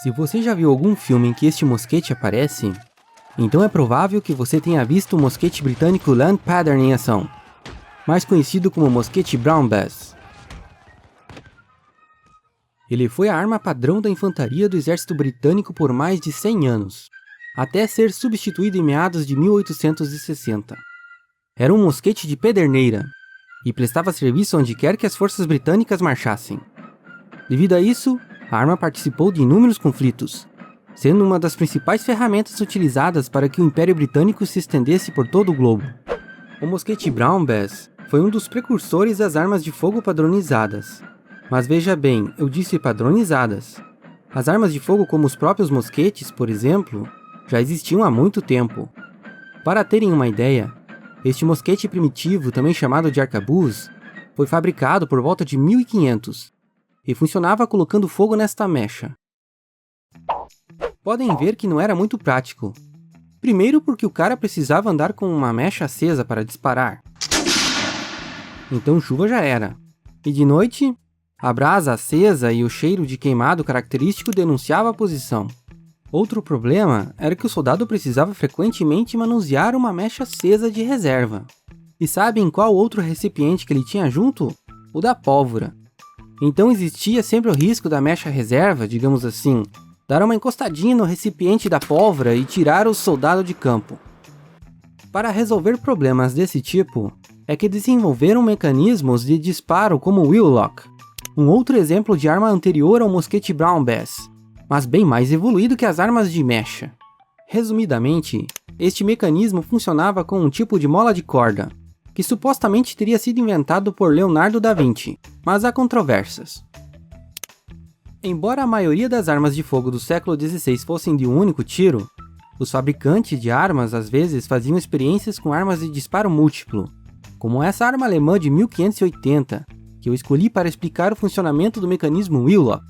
Se você já viu algum filme em que este mosquete aparece, então é provável que você tenha visto o mosquete britânico Land Pattern em ação, mais conhecido como mosquete Brown Bass. Ele foi a arma padrão da infantaria do exército britânico por mais de 100 anos, até ser substituído em meados de 1860. Era um mosquete de pederneira, e prestava serviço onde quer que as forças britânicas marchassem. Devido a isso, a arma participou de inúmeros conflitos, sendo uma das principais ferramentas utilizadas para que o Império Britânico se estendesse por todo o globo. O mosquete Brown Bass foi um dos precursores das armas de fogo padronizadas. Mas veja bem, eu disse padronizadas. As armas de fogo como os próprios mosquetes, por exemplo, já existiam há muito tempo. Para terem uma ideia, este mosquete primitivo, também chamado de arcabuz, foi fabricado por volta de 1500 e funcionava colocando fogo nesta mecha. Podem ver que não era muito prático. Primeiro porque o cara precisava andar com uma mecha acesa para disparar. Então chuva já era. E de noite, a brasa acesa e o cheiro de queimado característico denunciava a posição. Outro problema era que o soldado precisava frequentemente manusear uma mecha acesa de reserva. E sabem qual outro recipiente que ele tinha junto? O da pólvora. Então existia sempre o risco da mecha reserva, digamos assim, dar uma encostadinha no recipiente da pólvora e tirar o soldado de campo. Para resolver problemas desse tipo, é que desenvolveram mecanismos de disparo como o Wheel Lock, um outro exemplo de arma anterior ao mosquete Brown Bass, mas bem mais evoluído que as armas de mecha. Resumidamente, este mecanismo funcionava com um tipo de mola de corda, que supostamente teria sido inventado por Leonardo da Vinci, mas há controvérsias. Embora a maioria das armas de fogo do século XVI fossem de um único tiro, os fabricantes de armas às vezes faziam experiências com armas de disparo múltiplo, como essa arma alemã de 1580, que eu escolhi para explicar o funcionamento do mecanismo Wheel Lock.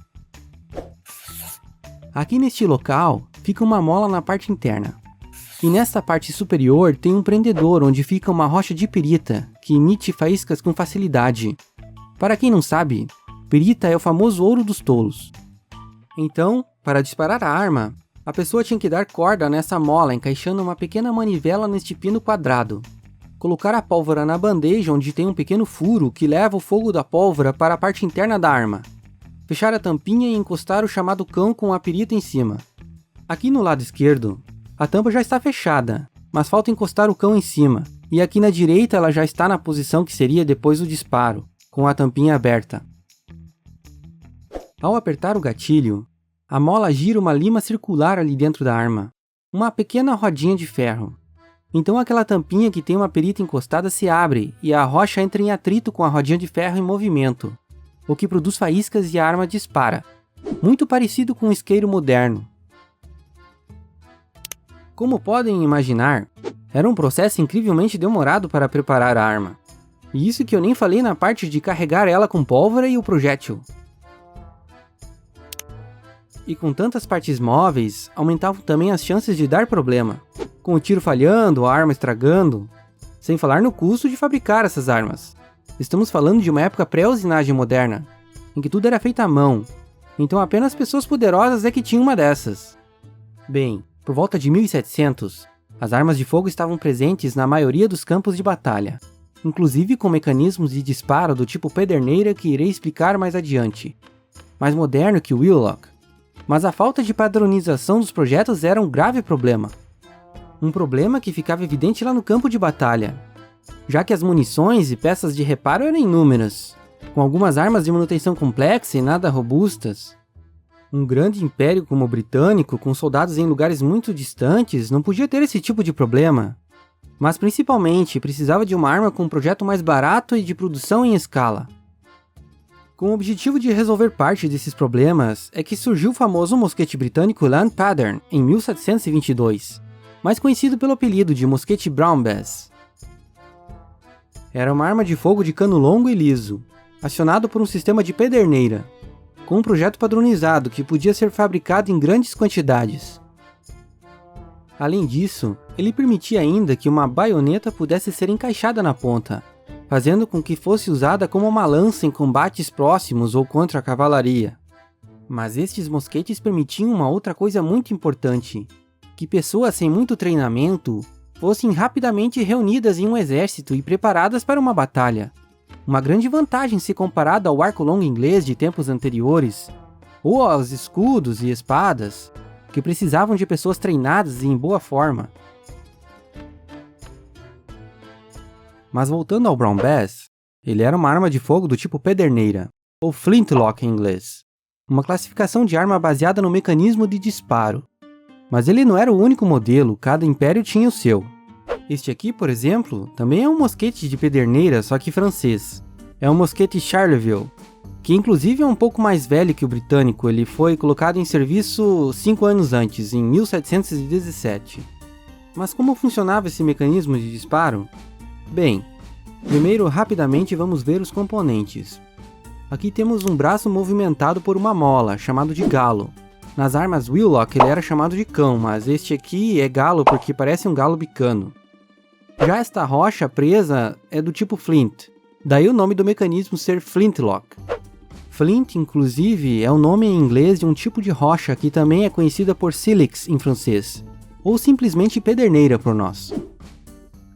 Aqui neste local, fica uma mola na parte interna. E nesta parte superior tem um prendedor onde fica uma rocha de pirita, que emite faíscas com facilidade. Para quem não sabe, pirita é o famoso ouro dos tolos. Então, para disparar a arma, a pessoa tinha que dar corda nessa mola encaixando uma pequena manivela neste pino quadrado. Colocar a pólvora na bandeja onde tem um pequeno furo que leva o fogo da pólvora para a parte interna da arma. Fechar a tampinha e encostar o chamado cão com a pirita em cima. Aqui no lado esquerdo, a tampa já está fechada, mas falta encostar o cão em cima, e aqui na direita ela já está na posição que seria depois do disparo, com a tampinha aberta. Ao apertar o gatilho, a mola gira uma lima circular ali dentro da arma, uma pequena rodinha de ferro. Então aquela tampinha que tem uma pirita encostada se abre e a rocha entra em atrito com a rodinha de ferro em movimento, o que produz faíscas e a arma dispara, muito parecido com um isqueiro moderno. Como podem imaginar, era um processo incrivelmente demorado para preparar a arma. E isso que eu nem falei na parte de carregar ela com pólvora e o projétil. E com tantas partes móveis, aumentavam também as chances de dar problema, com o tiro falhando, a arma estragando, sem falar no custo de fabricar essas armas. Estamos falando de uma época pré-usinagem moderna, em que tudo era feito à mão, então apenas pessoas poderosas é que tinham uma dessas. Bem, por volta de 1700, as armas de fogo estavam presentes na maioria dos campos de batalha, inclusive com mecanismos de disparo do tipo pederneira que irei explicar mais adiante, mais moderno que o Wheel Lock. Mas a falta de padronização dos projetos era um grave problema. Um problema que ficava evidente lá no campo de batalha, já que as munições e peças de reparo eram inúmeras, com algumas armas de manutenção complexa e nada robustas. Um grande império como o britânico, com soldados em lugares muito distantes, não podia ter esse tipo de problema. Mas principalmente, precisava de uma arma com um projeto mais barato e de produção em escala. Com o objetivo de resolver parte desses problemas, é que surgiu o famoso mosquete britânico Land Pattern, em 1722, mais conhecido pelo apelido de mosquete Brown Bass. Era uma arma de fogo de cano longo e liso, acionado por um sistema de pederneira, com um projeto padronizado que podia ser fabricado em grandes quantidades. Além disso, ele permitia ainda que uma baioneta pudesse ser encaixada na ponta, fazendo com que fosse usada como uma lança em combates próximos ou contra a cavalaria. Mas estes mosquetes permitiam uma outra coisa muito importante, que pessoas sem muito treinamento fossem rapidamente reunidas em um exército e preparadas para uma batalha. Uma grande vantagem se comparado ao arco longo inglês de tempos anteriores, ou aos escudos e espadas, que precisavam de pessoas treinadas e em boa forma. Mas voltando ao Brown Bass, ele era uma arma de fogo do tipo pederneira, ou flintlock em inglês, uma classificação de arma baseada no mecanismo de disparo. Mas ele não era o único modelo, cada império tinha o seu. Este aqui, por exemplo, também é um mosquete de pederneira, só que francês. É um mosquete Charleville, que inclusive é um pouco mais velho que o britânico, ele foi colocado em serviço 5 anos antes, em 1717. Mas como funcionava esse mecanismo de disparo? Bem, primeiro rapidamente vamos ver os componentes. Aqui temos um braço movimentado por uma mola, chamado de galo. Nas armas Willock ele era chamado de cão, mas este aqui é galo porque parece um galo bicano. Já esta rocha presa é do tipo flint, daí o nome do mecanismo ser flintlock. Flint, inclusive, é o nome em inglês de um tipo de rocha que também é conhecida por sílex em francês, ou simplesmente pederneira por nós.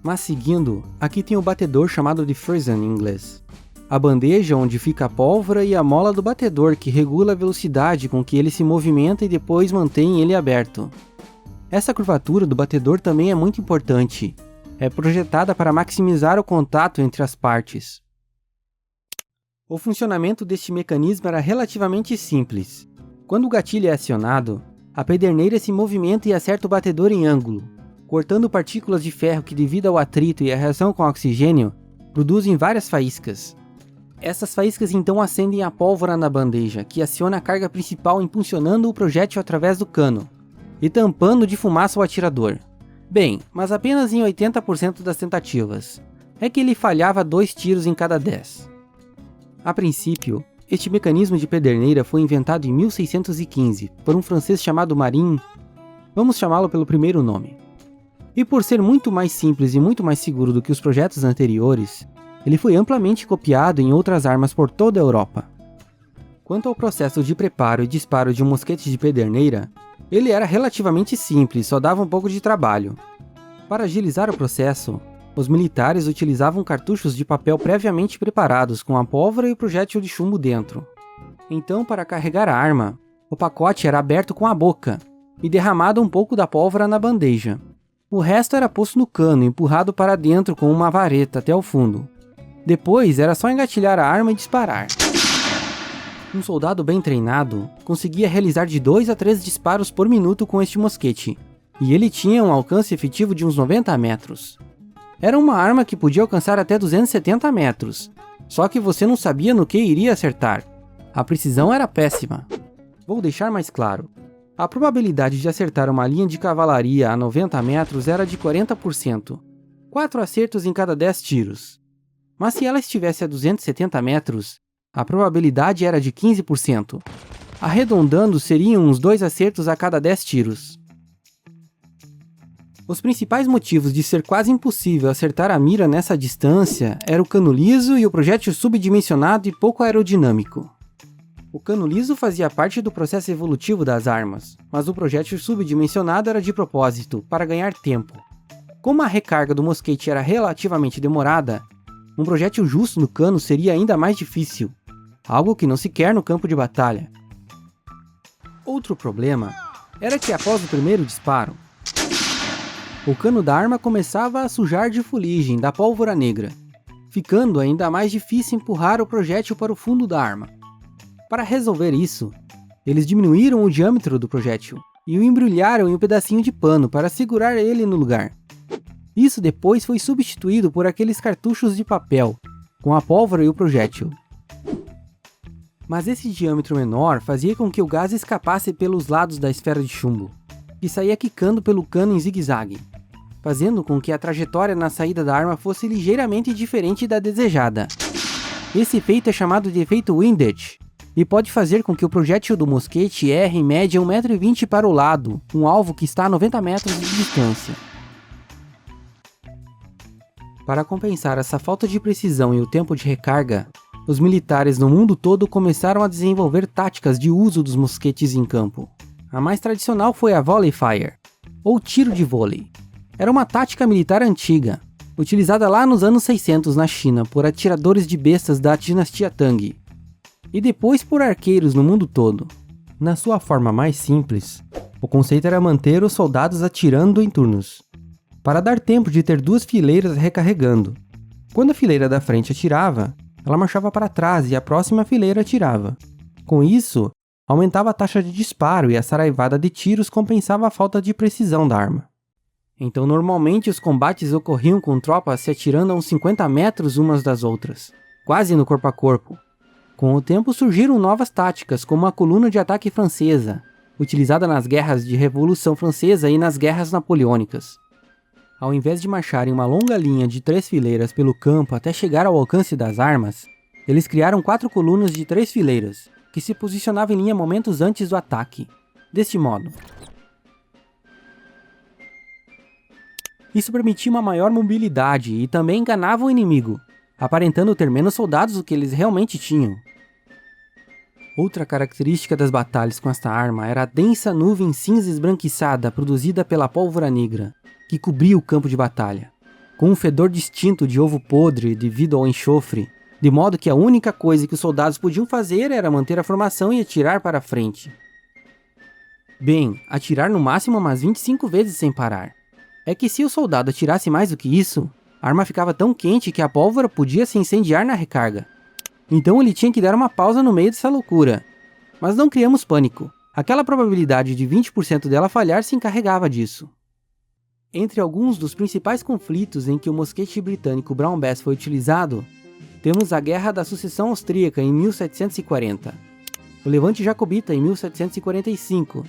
Mas seguindo, aqui tem o batedor chamado de frisson em inglês. A bandeja onde fica a pólvora e a mola do batedor que regula a velocidade com que ele se movimenta e depois mantém ele aberto. Essa curvatura do batedor também é muito importante. É projetada para maximizar o contato entre as partes. O funcionamento deste mecanismo era relativamente simples. Quando o gatilho é acionado, a pederneira se movimenta e acerta o batedor em ângulo, cortando partículas de ferro que, devido ao atrito e à reação com o oxigênio, produzem várias faíscas. Essas faíscas então acendem a pólvora na bandeja, que aciona a carga principal impulsionando o projétil através do cano, e tampando de fumaça o atirador. Bem, mas apenas em 80% das tentativas. É que ele falhava 2 tiros em cada 10. A princípio, este mecanismo de pederneira foi inventado em 1615 por um francês chamado Marin, vamos chamá-lo pelo primeiro nome. E por ser muito mais simples e muito mais seguro do que os projetos anteriores, ele foi amplamente copiado em outras armas por toda a Europa. Quanto ao processo de preparo e disparo de um mosquete de pederneira, ele era relativamente simples, só dava um pouco de trabalho. Para agilizar o processo, os militares utilizavam cartuchos de papel previamente preparados com a pólvora e o projétil de chumbo dentro. Então, para carregar a arma, o pacote era aberto com a boca e derramado um pouco da pólvora na bandeja. O resto era posto no cano e empurrado para dentro com uma vareta até o fundo. Depois era só engatilhar a arma e disparar. Um soldado bem treinado conseguia realizar de 2 a 3 disparos por minuto com este mosquete, e ele tinha um alcance efetivo de uns 90 metros. Era uma arma que podia alcançar até 270 metros, só que você não sabia no que iria acertar. A precisão era péssima. Vou deixar mais claro. A probabilidade de acertar uma linha de cavalaria a 90 metros era de 40%, 4 acertos em cada 10 tiros. Mas se ela estivesse a 270 metros, a probabilidade era de 15%. Arredondando, seriam uns 2 acertos a cada 10 tiros. Os principais motivos de ser quase impossível acertar a mira nessa distância era o cano liso e o projétil subdimensionado e pouco aerodinâmico. O cano liso fazia parte do processo evolutivo das armas, mas o projétil subdimensionado era de propósito, para ganhar tempo. Como a recarga do mosquete era relativamente demorada, um projétil justo no cano seria ainda mais difícil, algo que não se quer no campo de batalha. Outro problema era que após o primeiro disparo, o cano da arma começava a sujar de fuligem da pólvora negra, ficando ainda mais difícil empurrar o projétil para o fundo da arma. Para resolver isso, eles diminuíram o diâmetro do projétil e o embrulharam em um pedacinho de pano para segurar ele no lugar. Isso depois foi substituído por aqueles cartuchos de papel, com a pólvora e o projétil. Mas esse diâmetro menor fazia com que o gás escapasse pelos lados da esfera de chumbo, que saía quicando pelo cano em zigue-zague, fazendo com que a trajetória na saída da arma fosse ligeiramente diferente da desejada. Esse efeito é chamado de efeito windage, e pode fazer com que o projétil do mosquete erre em média 1,20 m para o lado, um alvo que está a 90 metros de distância. Para compensar essa falta de precisão e o tempo de recarga, os militares no mundo todo começaram a desenvolver táticas de uso dos mosquetes em campo. A mais tradicional foi a volley fire, ou tiro de vôlei. Era uma tática militar antiga, utilizada lá nos anos 600 na China por atiradores de bestas da dinastia Tang, e depois por arqueiros no mundo todo. Na sua forma mais simples, o conceito era manter os soldados atirando em turnos, para dar tempo de ter duas fileiras recarregando. Quando a fileira da frente atirava, ela marchava para trás e a próxima fileira atirava. Com isso, aumentava a taxa de disparo e a saraivada de tiros compensava a falta de precisão da arma. Então normalmente os combates ocorriam com tropas se atirando a uns 50 metros umas das outras, quase no corpo a corpo. Com o tempo surgiram novas táticas, como a coluna de ataque francesa, utilizada nas guerras de Revolução Francesa e nas guerras napoleônicas. Ao invés de marchar em uma longa linha de 3 fileiras pelo campo até chegar ao alcance das armas, eles criaram 4 colunas de 3 fileiras, que se posicionavam em linha momentos antes do ataque. Deste modo, isso permitia uma maior mobilidade e também enganava o inimigo, aparentando ter menos soldados do que eles realmente tinham. Outra característica das batalhas com esta arma era a densa nuvem cinza esbranquiçada produzida pela pólvora negra, que cobria o campo de batalha, com um fedor distinto de ovo podre devido ao enxofre, de modo que a única coisa que os soldados podiam fazer era manter a formação e atirar para frente. Bem, atirar no máximo umas 25 vezes sem parar. É que se o soldado atirasse mais do que isso, a arma ficava tão quente que a pólvora podia se incendiar na recarga. Então ele tinha que dar uma pausa no meio dessa loucura. Mas não criamos pânico. Aquela probabilidade de 20% dela falhar se encarregava disso. Entre alguns dos principais conflitos em que o mosquete britânico Brown Bass foi utilizado, temos a Guerra da Sucessão Austríaca em 1740, o Levante Jacobita em 1745,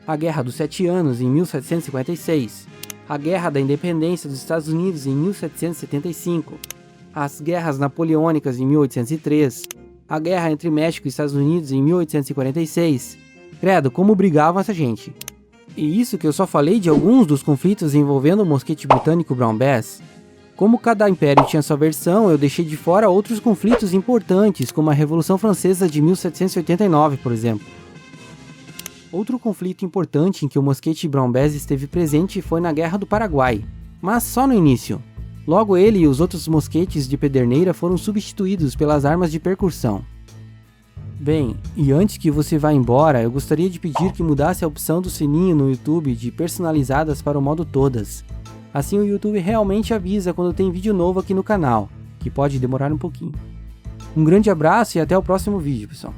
a Guerra dos 7 Anos em 1756, a Guerra da Independência dos Estados Unidos em 1775, as Guerras Napoleônicas em 1803, a Guerra entre México e Estados Unidos em 1846. Credo, como brigavam essa gente! E isso que eu só falei de alguns dos conflitos envolvendo o mosquete britânico Brown Bass. Como cada império tinha sua versão, eu deixei de fora outros conflitos importantes, como a Revolução Francesa de 1789, por exemplo. Outro conflito importante em que o mosquete Brown Bass esteve presente foi na Guerra do Paraguai, mas só no início. Logo ele e os outros mosquetes de pederneira foram substituídos pelas armas de percussão. Bem, e antes que você vá embora, eu gostaria de pedir que mudasse a opção do sininho no YouTube de personalizadas para o modo todas. Assim o YouTube realmente avisa quando tem vídeo novo aqui no canal, que pode demorar um pouquinho. Um grande abraço e até o próximo vídeo, pessoal.